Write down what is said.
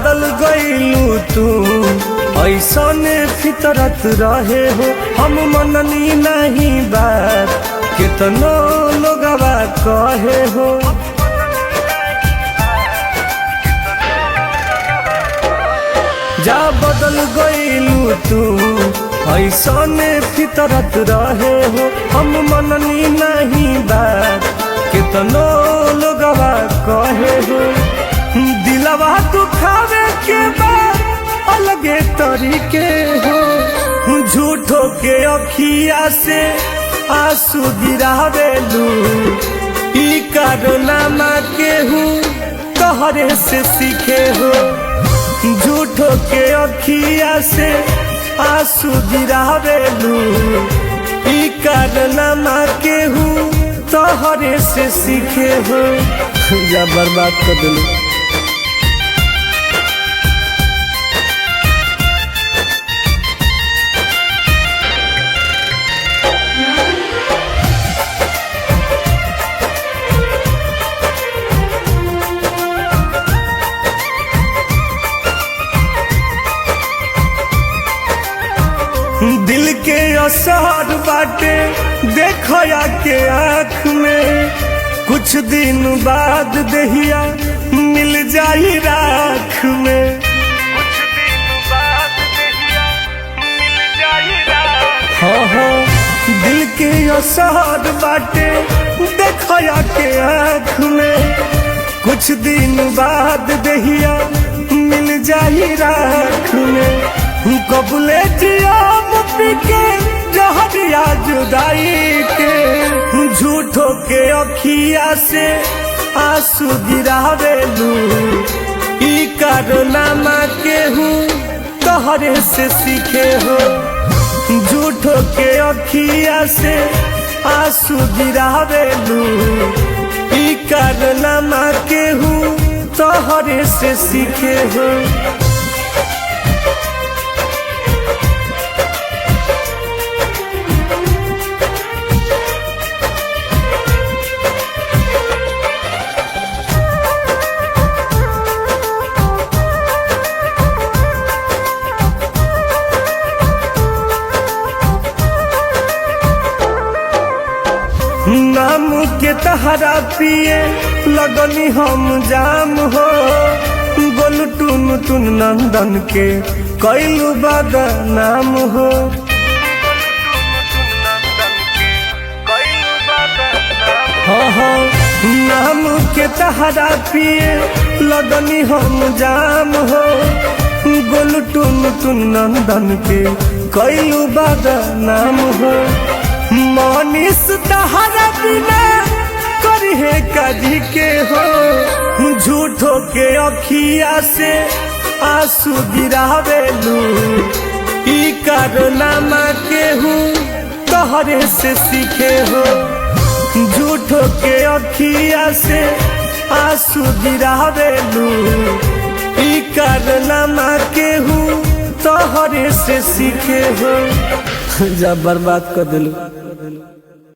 बदल गईलू तू ऐसने फितरत रहे हो। हम मननी नहीं बात कितनो लोगवा कहे हो। जा बदल गईलू तू ऐसने फितरत रहे हो। हम मननी नहीं बात कितनो लोगवा कहे हो। दिलवा दुखावे के बाद अलगे तरीके हो। झूठो के अखिया से आंसू गिरावेलू ई कारनामा के हूँ तोहरे से सीखे हो। झूठो के अखिया से आंसू गिरावेलू ई कारनामा के हूँ तोहरे से सीखे हो। जा बर्बाद कर दिलू। दिल के असर बाटे देखया के आँख में। कुछ दिन बाद दहिया मिल जाई राख में। हाँ हाँ दिल के असर बाटे देखया के आँख में। कुछ दिन बाद दहिया मिल जाई राख में। कबूले जियाम पी के जहरिया जुदाई के। झूठो के अखिया से आंसू गिरावेलू ई कारनामा के हूँ तोहरे से सीखे हो। झूठो के अखिया से आंसू गिरावेलू ई कारनामा के हूँ तोहरे से सीखे हो। नाम के तहरा पिए लगनी हम जाम हो। गोल टुन टुन नंदन के कैलू बदनाम हो। हाँ हाँ नाम के तहरा पिए लगनी हम जाम हो। गोल टुन टुन नंदन के कैलू बदनाम हो। मनीष तहरा बिना करिहे कदी के हो। झूठो के अखिया से आंसू गिरावेलू ई कारनामा के हूँ तोहरे से सीखे हो। झूठो के अखिया से आंसू गिरावेलू ई कारनामा के हूँ तोहरे से सीखे हो। जा बर्बाद कर दिलू।